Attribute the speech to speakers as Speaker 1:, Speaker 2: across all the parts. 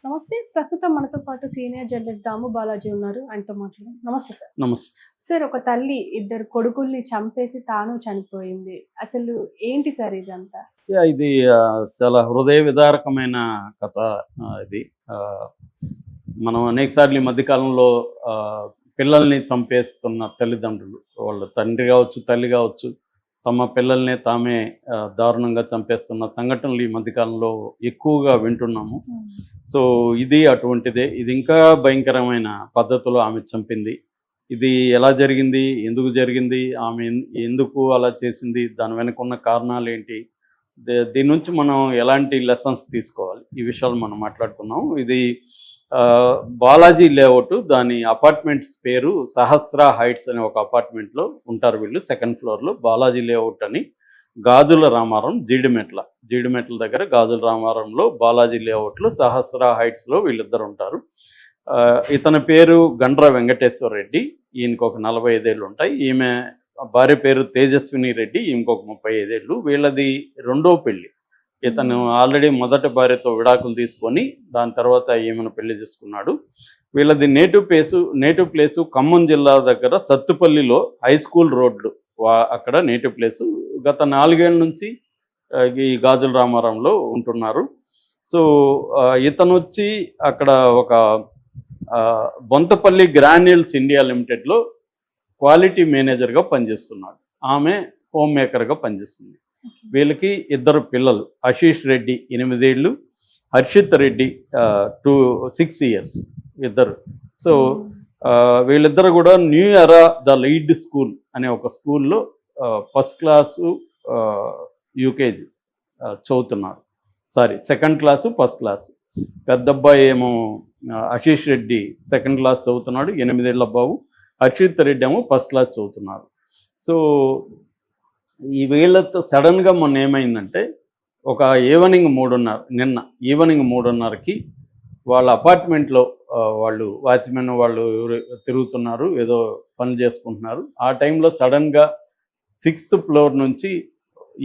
Speaker 1: నమస్తే. ప్రస్తుతం మనతో పాటు సీనియర్ జర్నలిస్ట్ దాము బాలాజీ ఉన్నారు. ఆయనతో మాట్లాడదాం. నమస్తే సార్.
Speaker 2: నమస్తే.
Speaker 1: సార్, ఒక తల్లి ఇద్దరు కొడుకుల్ని చంపేసి తాను చనిపోయింది. అసలు ఏంటి సార్ ఇదంతా?
Speaker 2: ఇది చాలా హృదయ విదారకమైన కథ. ఇది మనం అనేకసార్లు ఈ మధ్యకాలంలో పిల్లల్ని చంపేస్తున్న తల్లిదండ్రులు, వాళ్ళు తండ్రి కావచ్చు, తల్లి కావచ్చు, తమ పిల్లల్ని తామే దారుణంగా చంపేస్తున్న సంఘటనలు ఈ మధ్యకాలంలో ఎక్కువగా వింటున్నాము. సో ఇది అటువంటిదే. ఇది ఇంకా భయంకరమైన పద్ధతిలో ఆమె చంపింది. ఇది ఎలా జరిగింది, ఎందుకు జరిగింది, ఆమె ఎందుకు అలా చేసింది, దాని వెనక ఉన్న కారణాలు ఏంటి, దీని నుంచి మనం ఎలాంటి లెసన్స్ తీసుకోవాలి, ఈ విషయాలు మనం మాట్లాడుకున్నాం. ఇది బాలాజీ లేఅవుట్, దాని అపార్ట్మెంట్స్ పేరు సహస్ర హైట్స్ అనే ఒక అపార్ట్మెంట్లో ఉంటారు వీళ్ళు. సెకండ్ ఫ్లోర్లో బాలాజీ లేఅవుట్ అని, గాజుల రామారం, జీడిమెట్ల దగ్గర గాజుల రామారంలో బాలాజీ లేఅవుట్లో సహస్ర హైట్స్లో వీళ్ళిద్దరు ఉంటారు. ఇతని పేరు గండ్ర వెంకటేశ్వర రెడ్డి, ఈయనకు ఒక 45 ఏళ్ళు ఉంటాయి. ఈమె భార్య పేరు తేజస్విని రెడ్డి, ఇంకొక 35 ఏళ్ళు. వీళ్ళది రెండో పెళ్ళి. ఇతను ఆల్రెడీ మొదటి భార్యతో విడాకులు తీసుకొని దాని తర్వాత ఈమెను పెళ్లి చేసుకున్నాడు. వీళ్ళది నేటివ్ ప్లేసు ఖమ్మం జిల్లా దగ్గర సత్తుపల్లిలో హై స్కూల్ రోడ్లు, అక్కడ నేటివ్ ప్లేసు. గత 4 ఏళ్ళ నుంచి ఈ గాజుల రామారంలో ఉంటున్నారు. సో ఇతను వచ్చి అక్కడ ఒక బొంతపల్లి గ్రాన్యూల్స్ ఇండియా లిమిటెడ్లో క్వాలిటీ మేనేజర్గా పనిచేస్తున్నాడు. ఆమె హోమ్ మేకర్గా పనిచేస్తుంది. వీళ్ళకి 2 పిల్లలు, ఆశీష్ రెడ్డి 8 ఏళ్ళు, హర్షిత్ రెడ్డి 6 ఇయర్స్ ఇద్దరు. సో వీళ్ళిద్దరు కూడా new era the lead school అనే ఒక స్కూల్లో ఫస్ట్ క్లాసు యూకేజీ చదువుతున్నారు. Second class first class. పెద్ద అబ్బాయి ఏమో ఆశీష్ రెడ్డి సెకండ్ క్లాస్ చదువుతున్నాడు, 8 ఏళ్ళ బాబు. హర్షిత్ రెడ్డి ఏమో ఫస్ట్ క్లాస్ చదువుతున్నారు. సో ఈ వీళ్ళతో సడన్గా మొన్న ఏమైందంటే, ఒక నిన్న ఈవినింగ్ 3:30కి వాళ్ళ అపార్ట్మెంట్లో వాళ్ళు వాచ్మెన్ వాళ్ళు తిరుగుతున్నారు, ఏదో పని చేసుకుంటున్నారు. ఆ టైంలో సడన్గా 6th ఫ్లోర్ నుంచి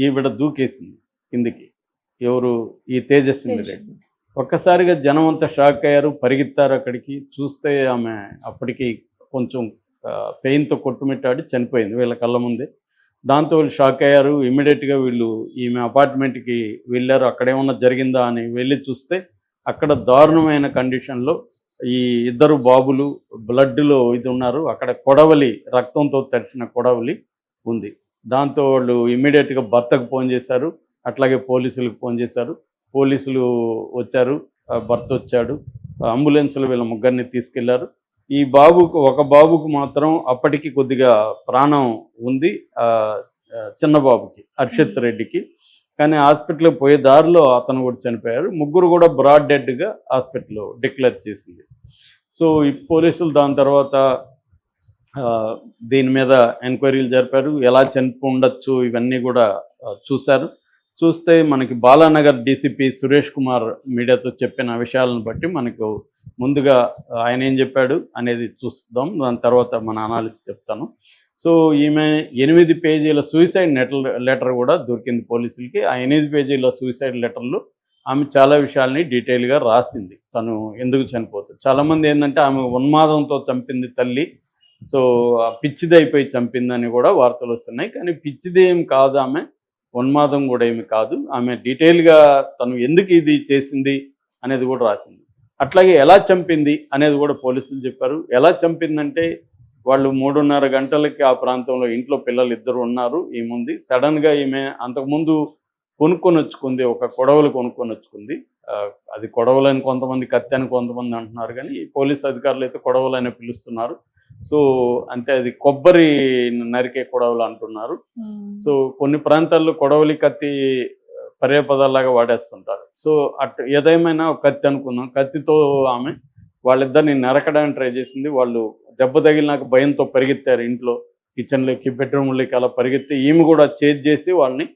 Speaker 2: ఈవిడ దూకేసింది కిందికి. ఎవరు? ఈ తేజస్విని రెడ్డి. ఒక్కసారిగా జనం అంతా షాక్ అయ్యారు, పరిగెత్తారు అక్కడికి. చూస్తే ఆమె అప్పటికి కొంచెం పెయిన్తో కొట్టుమిట్టాడి చనిపోయింది వీళ్ళ కళ్ళ ముందే. దాంతో వీళ్ళు షాక్ అయ్యారు. ఇమ్మీడియట్గా వీళ్ళు ఈమె అపార్ట్మెంట్కి వెళ్ళారు. అక్కడేమన్నా జరిగిందా అని వెళ్ళి చూస్తే అక్కడ దారుణమైన కండిషన్లో ఈ 2 బాబులు బ్లడ్లో ఇది ఉన్నారు. అక్కడ కొడవలి, రక్తంతో తడిచిన కొడవలి ఉంది. దాంతో వాళ్ళు ఇమ్మీడియట్గా భర్తకు ఫోన్ చేశారు, అట్లాగే పోలీసులకు ఫోన్ చేశారు. పోలీసులు వచ్చారు, భర్త వచ్చాడు, అంబులెన్స్లో వీళ్ళ ముగ్గురిని తీసుకెళ్లారు. ఈ ఒక బాబుకు మాత్రం అప్పటికి కొద్దిగా ప్రాణం ఉంది, చిన్న బాబుకి, హర్షిత్ రెడ్డికి. కానీ హాస్పిటల్కి పోయే దారిలో అతను కూడా చనిపోయారు. ముగ్గురు కూడా బ్రాడ్ డెడ్గా హాస్పిటల్లో డిక్లేర్ చేసింది. సో ఈ పోలీసులు దాని తర్వాత దీని మీద ఎంక్వైరీలు జరిపారు, ఎలా చనిపో ఉండొచ్చు ఇవన్నీ కూడా చూశారు. చూస్తే మనకి బాలానగర్ డీసీపీ సురేష్ కుమార్ మీడియాతో చెప్పిన విషయాలను బట్టి మనకు ముందుగా ఆయన ఏం చెప్పాడు అనేది చూస్తాం, దాని తర్వాత మన అనాలిసిస్ చెప్తాను. సో ఈమె 8 పేజీల సూసైడ్ లెటర్ కూడా దొరికింది పోలీసులకి. ఆ 8 పేజీల సూసైడ్ లెటర్లో ఆమె చాలా విషయాల్ని డీటెయిల్గా రాసింది, తను ఎందుకు చనిపోతుంది. చాలామంది ఏంటంటే ఆమె ఉన్మాదంతో చంపింది తల్లి, సో పిచ్చిదైపోయి చంపిందని కూడా వార్తలు వస్తున్నాయి. కానీ పిచ్చిది ఏం కాదు, ఆమె ఉన్మాదం కూడా ఏమి కాదు. ఆమె డీటెయిల్గా తను ఎందుకు ఇది చేసింది అనేది కూడా రాసింది. అట్లాగే ఎలా చంపింది అనేది కూడా పోలీసులు చెప్పారు. ఎలా చంపిందంటే, వాళ్ళు 3:30 గంటలకి ఆ ప్రాంతంలో ఇంట్లో పిల్లలు 2 ఉన్నారు, ఈముంది. సడన్గా ఈమె అంతకుముందు కొనుక్కొని వచ్చుకుంది, ఒక కొడవలు కొనుక్కొని వచ్చుకుంది. అది కొడవలని కొంతమంది, కత్తి అని కొంతమంది అంటున్నారు, కానీ పోలీస్ అధికారులు అయితే కొడవలని పిలుస్తున్నారు. సో అంటే అది కొబ్బరి నరికే కొడవలు అంటున్నారు. సో కొన్ని ప్రాంతాల్లో కొడవలి, కత్తి పర్యాపదాలాగా వాడేస్తుంటారు. సో ఏదేమైనా కత్తి అనుకుందాం. కత్తితో ఆమె వాళ్ళిద్దరిని నరకడానికి ట్రై చేసింది. వాళ్ళు దెబ్బ తగిలినాక భయంతో పరిగెత్తారు, ఇంట్లో కిచెన్లోకి, బెడ్రూమ్లోకి అలా పరిగెత్తి ఈమె కూడా చేజ్ చేసి వాళ్ళని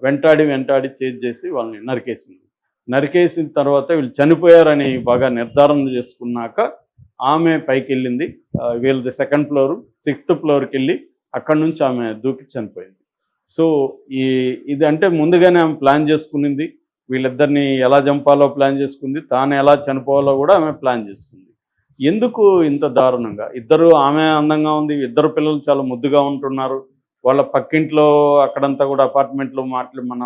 Speaker 2: వెంటాడి చేజ్ చేసి వాళ్ళని నరికేసింది. నరికేసిన తర్వాత వీళ్ళు చనిపోయారని బాగా నిర్ధారణ చేసుకున్నాక ఆమె పైకి వెళ్ళింది. వీళ్ళది 2nd ఫ్లోరు, 6th ఫ్లోర్కి వెళ్ళి అక్కడి నుంచి ఆమె దూకి చనిపోయింది. సో ఇది అంటే ముందుగానే ఆమె ప్లాన్ చేసుకునింది. వీళ్ళిద్దరిని ఎలా చంపాలో ప్లాన్ చేసుకుంది, తాను ఎలా చనిపోవాలో కూడా ఆమె ప్లాన్ చేసుకుంది. ఎందుకు ఇంత దారుణంగా? ఆమె అందంగా ఉంది, ఇద్దరు పిల్లలు చాలా ముద్దుగా ఉంటున్నారు. వాళ్ళ పక్కింట్లో అక్కడంతా కూడా అపార్ట్మెంట్లో మన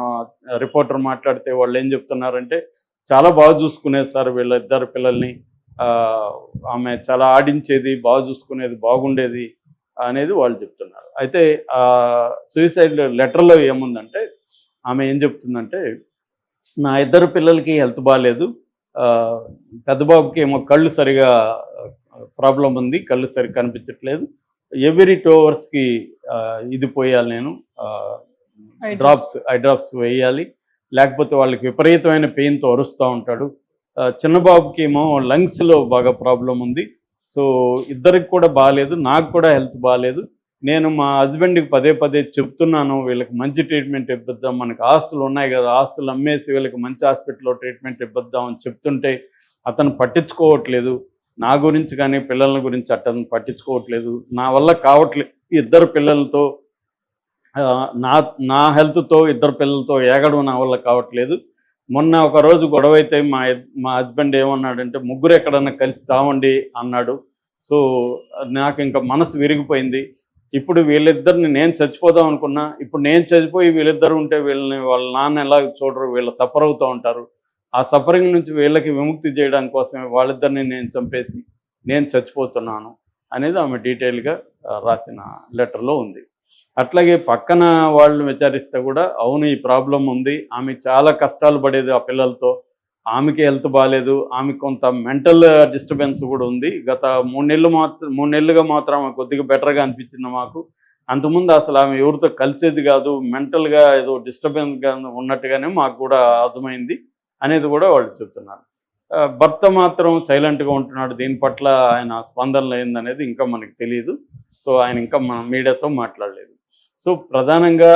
Speaker 2: రిపోర్టర్ మాట్లాడితే వాళ్ళు ఏం చెప్తున్నారంటే, చాలా బాగా చూసుకునేది సార్ వీళ్ళ ఇద్దరు పిల్లల్ని, ఆమె చాలా ఆడించేది, బాగా చూసుకునేది, బాగుండేది అనేది వాళ్ళు చెప్తున్నారు. అయితే సూసైడ్ లెటర్లో ఏముందంటే, ఆమె ఏం చెప్తుందంటే, నా ఇద్దరు పిల్లలకి హెల్త్ బాగాలేదు, పెద్ద బాబుకి ఏమో కళ్ళు సరిగా ప్రాబ్లం ఉంది, కళ్ళు సరిగా కనిపించట్లేదు, ఎవ్రీ 2 అవర్స్కి ఇది పోయాలి, నేను ఐ డ్రాప్స్ వేయాలి, లేకపోతే వాళ్ళకి విపరీతమైన పెయిన్తో అరుస్తూ ఉంటాడు. చిన్న బాబుకి ఏమో లంగ్స్లో బాగా ప్రాబ్లం ఉంది. సో ఇద్దరికి కూడా బాగాలేదు, నాకు కూడా హెల్త్ బాగాలేదు. నేను మా హస్బెండ్కి పదే చెప్తున్నాను, వీళ్ళకి మంచి ట్రీట్మెంట్ ఇప్పిద్దాం, మనకి ఆస్తులు ఉన్నాయి కదా, ఆస్తులు అమ్మేసి వీళ్ళకి మంచి హాస్పిటల్లో ట్రీట్మెంట్ ఇప్పిద్దాం అని చెప్తుంటే అతను పట్టించుకోవట్లేదు. నా గురించి కానీ పిల్లల గురించి అతను పట్టించుకోవట్లేదు. నా వల్ల కావట్లేదు, ఇద్దరు పిల్లలతో నా హెల్త్తో ఇద్దరు పిల్లలతో ఏగడం నా వల్ల కావట్లేదు. మొన్న ఒకరోజు గొడవ అయితే మా హస్బెండ్ ఏమన్నాడంటే, ముగ్గురు ఎక్కడన్నా కలిసి చావండి అన్నాడు. సో నాకు ఇంకా మనసు విరిగిపోయింది. ఇప్పుడు వీళ్ళిద్దరిని నేను చచ్చిపోదాం అనుకున్నా, ఇప్పుడు నేను చచ్చిపోయి వీళ్ళిద్దరు ఉంటే వాళ్ళ నాన్న ఎలా చూడరు, వీళ్ళు సఫర్ అవుతూ ఉంటారు. ఆ సఫరింగ్ నుంచి వీళ్ళకి విముక్తి చేయడానికి కోసమే వాళ్ళిద్దరిని నేను చంపేసి నేను చచ్చిపోతున్నాను అనేది ఆమె డీటెయిల్గా రాసిన లెటర్లో ఉంది. అట్లాగే పక్కన వాళ్ళు విచారిస్తే కూడా అవును ఈ ప్రాబ్లం ఉంది, ఆమె చాలా కష్టాలు పడేది ఆ పిల్లలతో, ఆమెకి హెల్త్ బాగాలేదు, ఆమెకు కొంత మెంటల్ డిస్టర్బెన్స్ కూడా ఉంది. గత 3 నెలలుగా మాత్రం ఆమె కొద్దిగా బెటర్గా అనిపించింది మాకు. అంతకుముందు అసలు ఆమె ఎవరితో కలిసేది కాదు, మెంటల్గా ఏదో డిస్టర్బెన్స్గా ఉన్నట్టుగానే మాకు కూడా అర్థమైంది అనేది కూడా వాళ్ళు చెప్తున్నారు. భర్త మాత్రం సైలెంట్గా ఉంటున్నాడు, దీని పట్ల ఆయన స్పందన లేదనేది ఇంకా మనకు తెలియదు. సో ఆయన ఇంకా మన మీడియాతో మాట్లాడలేదు. సో ప్రధానంగా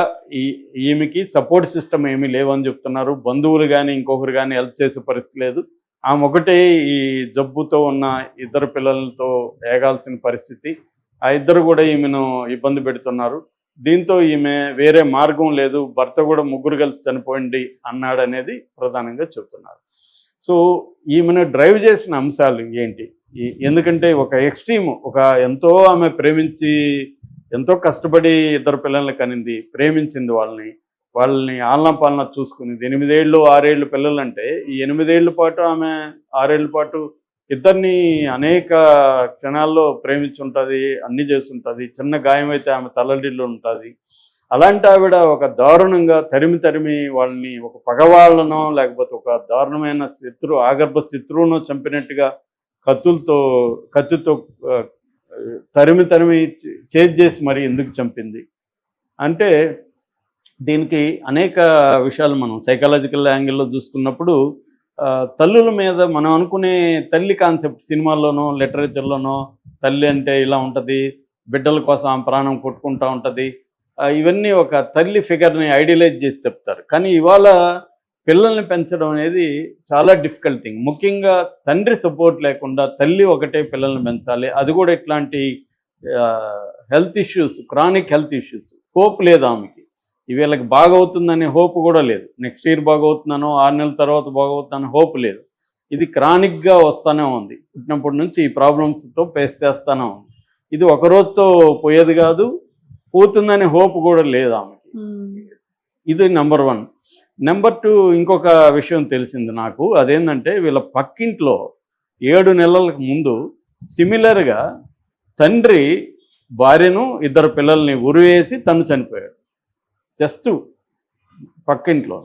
Speaker 2: ఈమెకి సపోర్ట్ సిస్టమ్ ఏమీ లేవని చెప్తున్నారు. బంధువులు కానీ ఇంకొకరు కానీ హెల్ప్ చేసే పరిస్థితి లేదు. ఆమె ఒకటే ఈ జబ్బుతో ఉన్న ఇద్దరు పిల్లలతో ఏగాల్సిన పరిస్థితి. ఆ ఇద్దరు కూడా ఈమెను ఇబ్బంది పెడుతున్నారు. దీంతో ఈమె వేరే మార్గం లేదు, భర్త కూడా ముగ్గురు కలిసి చనిపోయింది అన్నాడనేది ప్రధానంగా చెబుతున్నారు. సో ఈమెను డ్రైవ్ చేసిన అంశాలు ఏంటి? ఎందుకంటే ఒక ఎక్స్ట్రీమ్, ఎంతో ఆమె ప్రేమించి ఎంతో కష్టపడి ఇద్దరు పిల్లల్ని కనింది, ప్రేమించింది వాళ్ళని ఆలనా పాలన చూసుకునేది. 8 ఏళ్ళు 6 ఏళ్ళు పిల్లలు అంటే ఈ 8 ఏళ్ళ పాటు ఆమె 6 ఏళ్ళ పాటు ఇద్దరిని అనేక క్షణాల్లో ప్రేమించుంటుంది, అన్నీ చేస్తుంటుంది. చిన్న గాయం అయితే ఆమె తలడిల్లు ఉంటుంది. అలాంటి ఆవిడ ఒక దారుణంగా తరిమి వాళ్ళని ఒక పగవాళ్ళనో లేకపోతే ఒక దారుణమైన ఆగర్భ శత్రువునో చంపినట్టుగా కత్తితో తరిమి చేసి మరి ఎందుకు చంపింది అంటే, దీనికి అనేక విషయాలు మనం సైకాలజికల్ యాంగిల్లో చూసుకున్నప్పుడు, తల్లుల మీద మనం అనుకునే తల్లి కాన్సెప్ట్ సినిమాల్లోనో లిటరేచర్లోనో తల్లి అంటే ఇలా ఉంటుంది, బిడ్డల కోసం ఆమె ప్రాణం కొట్టుకుంటూ ఉంటుంది, ఇవన్నీ ఒక తల్లి ఫిగర్ని ఐడియలైజ్ చేసి చెప్తారు. కానీ ఇవాళ పిల్లల్ని పెంచడం అనేది చాలా డిఫికల్ట్ థింగ్. ముఖ్యంగా తండ్రి సపోర్ట్ లేకుండా తల్లి ఒకటే పిల్లల్ని పెంచాలి, అది కూడా ఇట్లాంటి health issues, chronic health issues. Hope లేదు ఆమెకి, వీళ్ళకి బాగవుతుందనే హోప్ కూడా లేదు. నెక్స్ట్ ఇయర్ బాగవుతున్నానో 6 నెలల తర్వాత బాగవుతుందనే హోప్ లేదు. ఇది క్రానిక్గా వస్తూనే ఉంది, పుట్టినప్పటి నుంచి ఈ ప్రాబ్లమ్స్తో ఫేస్ చేస్తూనే ఉంది. ఇది ఒక రోజుతో పోయేది కాదు, పోతుందనే హోప్ కూడా లేదు ఆమెకి. ఇది నెంబర్ 1. నెంబర్ 2, ఇంకొక విషయం తెలిసింది నాకు. అదేంటంటే వీళ్ళ పక్కింట్లో 7 నెలలకు ముందు సిమిలర్గా తండ్రి భార్యను ఇద్దరు పిల్లల్ని ఉరివేసి తను చనిపోయాడు, జస్ట్ పక్కింట్లో.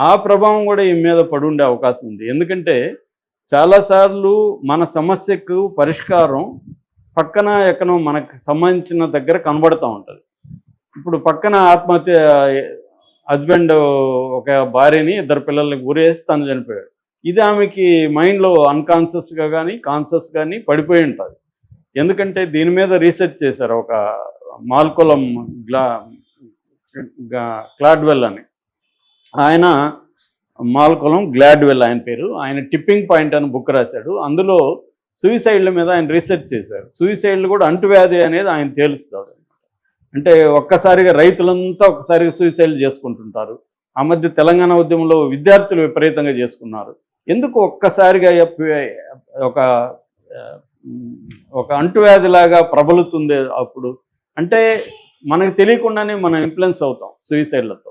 Speaker 2: ఆ ప్రభావం కూడా ఈ మీద పడుండే అవకాశం ఉంది. ఎందుకంటే చాలాసార్లు మన సమస్యకు పరిష్కారం పక్కన ఎక్కనో మనకు సంబంధించిన దగ్గర కనబడుతూ ఉంటుంది. ఇప్పుడు పక్కన ఆత్మహత్య, హస్బెండ్ ఒక భార్యని ఇద్దరు పిల్లల్ని ఊరేసి తను చనిపోయాడు. ఇది ఆమెకి మైండ్లో అన్కాన్షియస్గా కానీ కాన్షియస్ కానీ పడిపోయి ఉంటుంది. ఎందుకంటే దీని మీద రీసెర్చ్ చేశారు, ఒక మాల్కోలం గ్లాడ్వెల్ అని ఆయన, మాల్కోలం గ్లాడ్వెల్ ఆయన పేరు. ఆయన టిప్పింగ్ పాయింట్ అని బుక్ రాశాడు. అందులో సూసైడ్ల మీద ఆయన రీసెర్చ్ చేశారు. సూసైడ్లు కూడా అంటువ్యాధి అనేది ఆయన తేలుస్తాడు. అంటే ఒక్కసారిగా రైతులంతా ఒక్కసారిగా సూసైడ్ చేసుకుంటుంటారు. ఆ మధ్య తెలంగాణ ఉద్యమంలో విద్యార్థులు విపరీతంగా చేసుకున్నారు. ఎందుకు ఒక్కసారిగా ఒక ఆ, ఒక అంటువ్యాధిలాగా ప్రబలుతుంది అప్పుడు? అంటే మనకు తెలియకుండానే మనం ఇన్ఫ్లుయెన్స్ అవుతాం సూయిసైడ్లతో.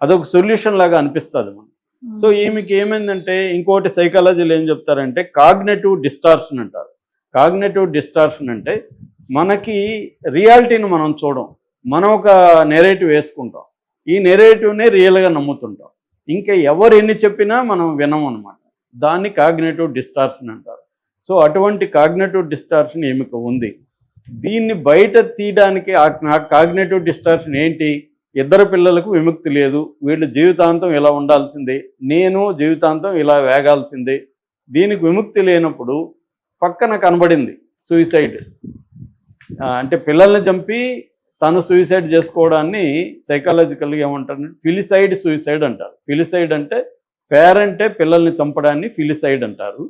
Speaker 2: అదొక సొల్యూషన్ లాగా అనిపిస్తుంది మనకు. సో ఈమెకి ఏమైందంటే, ఇంకోటి సైకాలజీలో ఏం చెప్తారంటే కాగ్నిటివ్ డిస్టార్షన్ అంటారు. కాగ్నిటివ్ డిస్టార్షన్ అంటే మనకి రియాలిటీని మనం చూడం, మనం ఒక నెరేటివ్ వేసుకుంటాం. ఈ నెరేటివ్నే రియల్గా నమ్ముతుంటాం. ఇంకా ఎవరు ఎన్ని చెప్పినా మనం వినం అనమాట. దాన్ని కాగ్నిటివ్ డిస్టార్షన్ అంటారు. సో అటువంటి కాగ్నిటివ్ డిస్టార్షన్ ఈమెకు ఉంది. దీన్ని బయట తీయడానికి ఆ కాగ్నిటివ్ డిస్టార్షన్ ఏంటి? ఇద్దరు పిల్లలకు విముక్తి లేదు, వీళ్ళు జీవితాంతం ఇలా ఉండాల్సిందే, నేను జీవితాంతం ఇలా వేగాల్సిందే. దీనికి విముక్తి లేనప్పుడు పక్కన కనబడింది సూయిసైడ్. అంటే పిల్లల్ని చంపి తను సూయిసైడ్ చేసుకోవడాన్ని సైకాలజికల్గా ఏమంటారు? ఫిలిసైడ్ సూయిసైడ్ అంటారు. ఫిలిసైడ్ అంటే పేరెంటే పిల్లల్ని చంపడాన్ని ఫిలిసైడ్ అంటారు.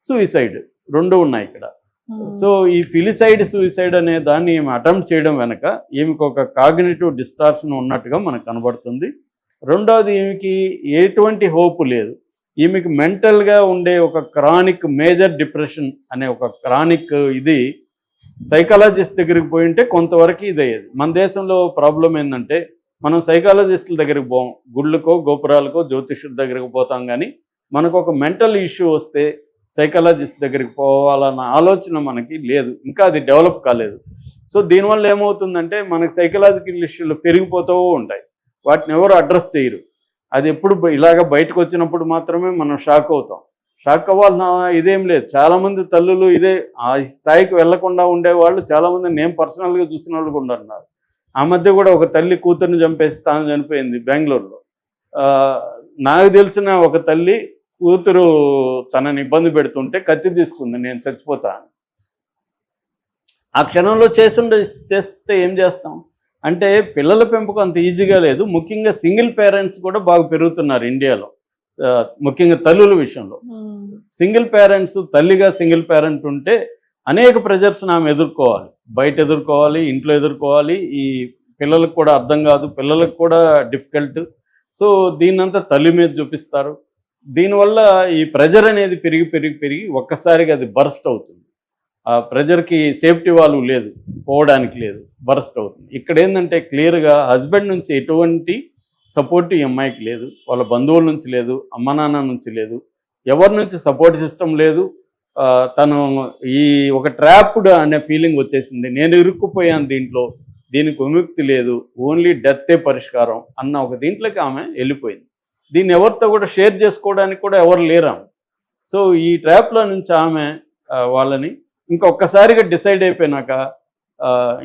Speaker 2: సూయిసైడ్ రెండు ఉన్నాయి ఇక్కడ. సో ఈ ఫిలిసైడ్ సూయిసైడ్ అనే దాన్ని ఈమె అటెంప్ట్ చేయడం వెనక ఈమెకు ఒక కాగ్నిటివ్ డిస్టార్షన్ ఉన్నట్టుగా మనకు కనబడుతుంది. రెండవది, ఈమెకి ఎటువంటి హోప్ లేదు. ఈమెకి మెంటల్గా ఉండే ఒక క్రానిక్ మేజర్ డిప్రెషన్ అనే ఒక క్రానిక్ ఇది సైకాలజిస్ట్ దగ్గరికి పోయి ఉంటే కొంతవరకు ఇది అయ్యేది. మన దేశంలో ప్రాబ్లం ఏంటంటే, మనం సైకాలజిస్టుల దగ్గరికి పోం, గుళ్ళకో గోపురాలకో జ్యోతిష్యుల దగ్గరికి పోతాం. కానీ మనకు ఒక మెంటల్ ఇష్యూ వస్తే సైకాలజిస్ట్ దగ్గరికి పోవాలన్న ఆలోచన మనకి లేదు, ఇంకా అది డెవలప్ కాలేదు. సో దీనివల్ల ఏమవుతుందంటే మనకి సైకలాజికల్ ఇష్యూలు పెరిగిపోతూ ఉంటాయి, వాటిని ఎవరు అడ్రస్ చేయరు. అది ఎప్పుడు ఇలాగ బయటకు వచ్చినప్పుడు మాత్రమే మనం షాక్ అవుతాం. షాక్ అవ్వాలన్న ఇదేం లేదు. చాలామంది తల్లులు ఇదే ఆ స్థాయికి వెళ్లకుండా ఉండేవాళ్ళు చాలామంది నేను పర్సనల్గా చూసిన వాళ్ళు కూడా ఉన్నారు. ఆ మధ్య కూడా ఒక తల్లి కూతుర్ని చంపేసి తాను చనిపోయింది బెంగళూరులో. నాకు తెలిసిన ఒక తల్లి కూతురు తనని ఇబ్బంది పెడుతుంటే కత్తి తీసుకుంది, నేను చచ్చిపోతాను. ఆ క్షణంలో చేస్తే ఏం చేస్తాం? అంటే పిల్లల పెంపకం అంత ఈజీగా లేదు. ముఖ్యంగా సింగిల్ పేరెంట్స్ కూడా బాగా పెరుగుతున్నారు ఇండియాలో, ముఖ్యంగా తల్లుల విషయంలో. సింగిల్ పేరెంట్స్, తల్లిగా సింగిల్ పేరెంట్ ఉంటే అనేక ప్రెజర్స్ని ఆమె ఎదుర్కోవాలి, బయట ఎదుర్కోవాలి, ఇంట్లో ఎదుర్కోవాలి. ఈ పిల్లలకు కూడా అర్థం కాదు, పిల్లలకు కూడా డిఫికల్ట్. సో దీన్నంతా తల్లి మీద చూపిస్తారు. దీనివల్ల ఈ ప్రెజర్ అనేది పెరిగి పెరిగి పెరిగి ఒక్కసారిగా అది బర్స్ట్ అవుతుంది. ఆ ప్రెజర్కి సేఫ్టీ వాల్వ్ లేదు, పోవడానికి లేదు, బర్స్ట్ అవుతుంది. ఇక్కడ ఏంటంటే క్లియర్గా హస్బెండ్ నుంచి ఎటువంటి సపోర్ట్ ఈ అమ్మాయికి లేదు, వాళ్ళ బంధువుల నుంచి లేదు, అమ్మ నాన్న నుంచి లేదు, ఎవరి నుంచి సపోర్ట్ సిస్టమ్ లేదు. తను ఈ ఒక ట్రాప్డ్ అనే ఫీలింగ్ వచ్చేసింది. నేను ఇరుక్కుపోయాను దీంట్లో, దీనికి విముక్తి లేదు, ఓన్లీ డెత్తే పరిష్కారం అన్న ఒక దీంట్లోకి ఆమె వెళ్ళిపోయింది. దీన్ని ఎవరితో కూడా షేర్ చేసుకోవడానికి కూడా ఎవరు లేరు. సో ఈ ట్రాప్లో నుంచి ఆమె వాళ్ళని ఇంకొకసారిగా డిసైడ్ అయిపోయినాక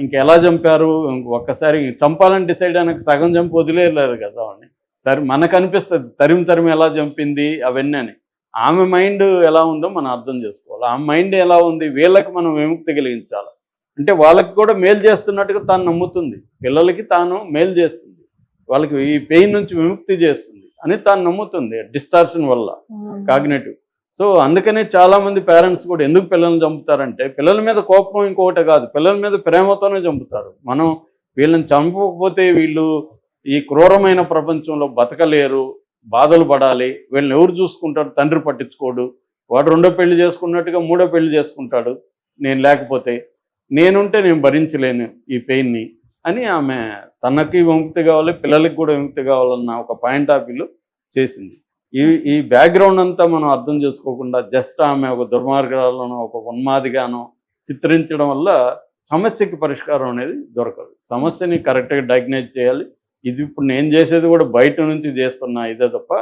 Speaker 2: ఇంకెలా చంపారు, ఒక్కసారి చంపాలని డిసైడ్ అయినాక సగం చంపి వదిలేరు కదా అని. సరే మనకు అనిపిస్తుంది తరిమి ఎలా చంపింది అవన్నీ అని. ఆమె మైండ్ ఎలా ఉందో మనం అర్థం చేసుకోవాలి. ఆమె మైండ్ ఎలా ఉంది, వీళ్ళకి మనం విముక్తి కలిగించాలి. అంటే వాళ్ళకి కూడా మేలు చేస్తున్నట్టుగా తాను నమ్ముతుంది, పిల్లలకి తాను మేలు చేస్తుంది, వాళ్ళకి ఈ పెయిన్ నుంచి విముక్తి చేస్తుంది అని తాను నమ్ముతుంది డిస్టార్షన్ వల్ల, కాగ్నిటివ్. సో అందుకనే చాలామంది పేరెంట్స్ కూడా ఎందుకు పిల్లల్ని చంపుతారంటే, పిల్లల మీద కోపం ఇంకొకటి కాదు, పిల్లల మీద ప్రేమతోనే చంపుతారు. మనం వీళ్ళని చంపకపోతే వీళ్ళు ఈ క్రూరమైన ప్రపంచంలో బతకలేరు, బాధలు పడాలి, వీళ్ళని ఎవరు చూసుకుంటారు, తండ్రి పట్టించుకోడు, వాడు రెండో పెళ్లి చేసుకున్నట్టుగా మూడో పెళ్లి చేసుకుంటాడు, నేను లేకపోతే, నేనుంటే నేను భరించలేను ఈ పెయిన్ని అని ఆమె తనకి విముక్తి కావాలి, పిల్లలకి కూడా విముక్తి కావాలన్న ఒక పాయింట్ ఆఫ్ వ్యూలో చేసింది. ఈ బ్యాక్గ్రౌండ్ అంతా మనం అర్థం చేసుకోకుండా జస్ట్ ఆమె ఒక దుర్మార్గాలను ఒక ఉన్మాదిగానో చిత్రించడం వల్ల సమస్యకి పరిష్కారం అనేది దొరకదు. సమస్యని కరెక్ట్గా డయాగ్నైజ్ చేయాలి. ఇది ఇప్పుడు నేను చేసేది కూడా బయట నుంచి చేస్తున్నా ఇదే తప్ప